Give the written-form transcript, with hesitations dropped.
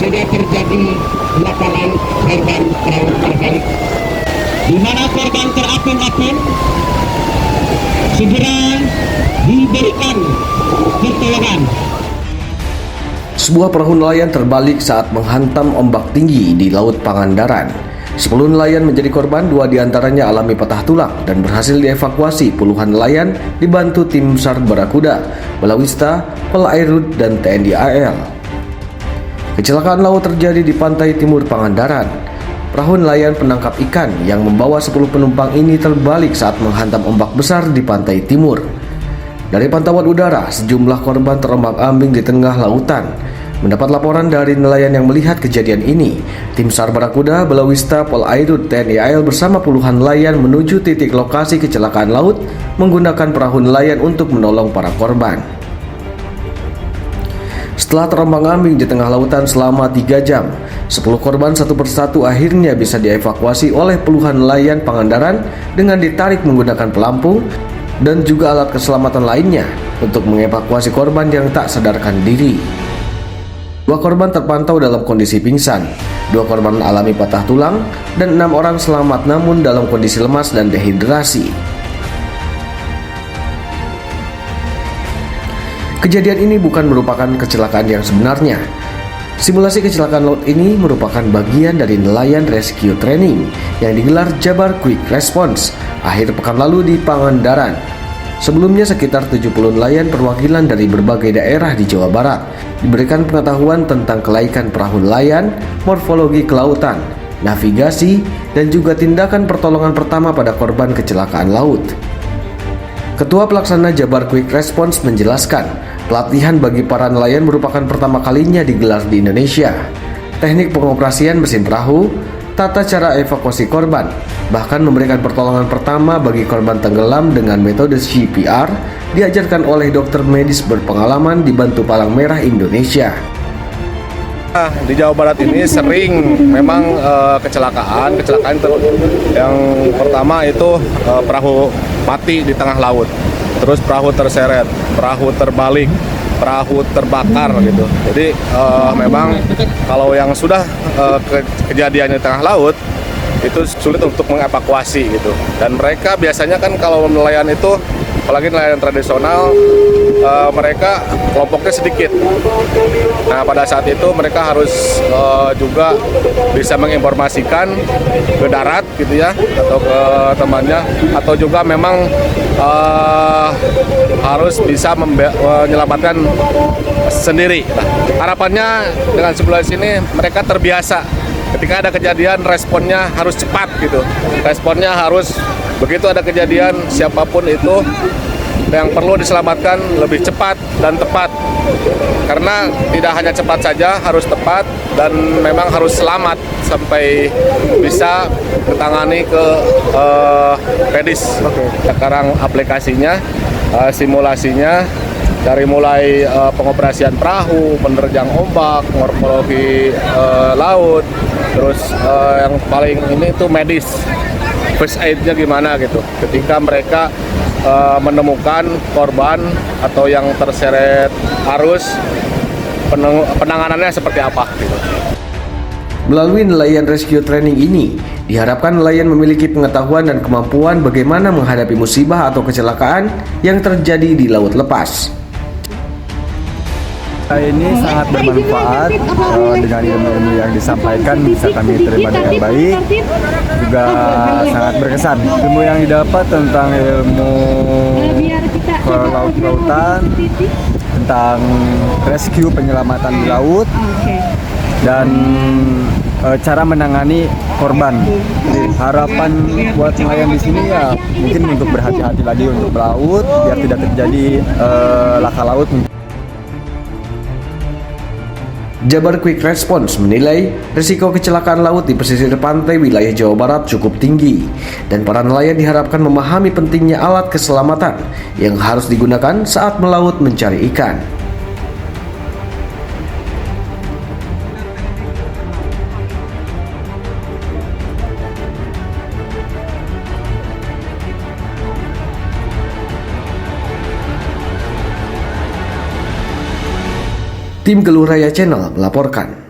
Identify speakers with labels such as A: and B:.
A: sudah terjadi laporan korban perahu terbalik, di mana korban terapung-apung segera diberikan pertolongan.
B: Sebuah perahu nelayan terbalik saat menghantam ombak tinggi di Laut Pangandaran. 10 nelayan menjadi korban, 2 diantaranya alami patah tulang dan berhasil dievakuasi. Puluhan nelayan dibantu tim SAR Barakuda, Balawista, Polairut, dan TNI AL. Kecelakaan laut terjadi di pantai timur Pangandaran. Perahu nelayan penangkap ikan yang membawa 10 penumpang ini terbalik saat menghantam ombak besar di pantai timur. Dari pantauan udara, sejumlah korban terombang-ambing di tengah lautan. Mendapat laporan dari nelayan yang melihat kejadian ini, tim SAR Barakuda, Balawista, Polairut, TNI AL bersama puluhan nelayan menuju titik lokasi kecelakaan laut menggunakan perahu nelayan untuk menolong para korban. Setelah terombang-ambing di tengah lautan selama 3 jam, 10 korban satu persatu akhirnya bisa dievakuasi oleh puluhan nelayan Pangandaran dengan ditarik menggunakan pelampung dan juga alat keselamatan lainnya untuk mengevakuasi korban yang tak sadarkan diri. 2 korban terpantau dalam kondisi pingsan, 2 korban alami patah tulang, dan 6 orang selamat namun dalam kondisi lemas dan dehidrasi. Kejadian ini bukan merupakan kecelakaan yang sebenarnya. Simulasi kecelakaan laut ini merupakan bagian dari nelayan rescue training yang digelar Jabar Quick Response akhir pekan lalu di Pangandaran. Sebelumnya sekitar 70 nelayan perwakilan dari berbagai daerah di Jawa Barat diberikan pengetahuan tentang kelaikan perahu nelayan, morfologi kelautan, navigasi, dan juga tindakan pertolongan pertama pada korban kecelakaan laut. Ketua Pelaksana Jabar Quick Response menjelaskan, pelatihan bagi para nelayan merupakan pertama kalinya digelar di Indonesia. Teknik pengoperasian mesin perahu, tata cara evakuasi korban, bahkan memberikan pertolongan pertama bagi korban tenggelam dengan metode CPR diajarkan oleh dokter medis berpengalaman di Bantu Palang Merah Indonesia.
C: Di Jawa Barat ini sering memang kecelakaan yang pertama itu perahu mati di tengah laut, terus perahu terseret, perahu terbalik, perahu terbakar gitu. Jadi memang kalau yang sudah kejadian di tengah laut itu sulit untuk mengevakuasi gitu. Dan mereka biasanya kan kalau nelayan itu, apalagi nelayan tradisional, mereka kelompoknya sedikit. Nah pada saat itu mereka harus juga bisa menginformasikan ke darat gitu ya, atau ke temannya, atau juga memang harus bisa menyelamatkan sendiri. Nah, harapannya dengan simulasi ini mereka terbiasa. Ketika ada kejadian, responnya harus cepat gitu. Responnya harus begitu ada kejadian, siapapun itu yang perlu diselamatkan lebih cepat dan tepat. Karena tidak hanya cepat saja, harus tepat dan memang harus selamat sampai bisa ditangani ke medis. Sekarang aplikasinya, simulasinya dari mulai pengoperasian perahu, penerjang ombak, morfologi laut, terus yang paling ini itu medis, first aid-nya gimana gitu. Ketika mereka menemukan korban atau yang terseret arus, penanganannya seperti apa gitu.
B: Melalui nelayan rescue training ini, diharapkan nelayan memiliki pengetahuan dan kemampuan bagaimana menghadapi musibah atau kecelakaan yang terjadi di laut lepas.
D: Ini sangat bermanfaat, dengan ilmu-ilmu yang disampaikan bisa kami terima dengan baik, juga sangat berkesan. Ilmu yang didapat tentang ilmu laut-lautan, tentang rescue penyelamatan di laut, dan cara menangani korban. Jadi, harapan buat nelayan di sini ya mungkin untuk berhati-hati lagi untuk melaut biar tidak terjadi laka laut.
B: Jabar Quick Response menilai risiko kecelakaan laut di pesisir pantai wilayah Jawa Barat cukup tinggi dan para nelayan diharapkan memahami pentingnya alat keselamatan yang harus digunakan saat melaut mencari ikan. Tim Geluh Raya Channel melaporkan.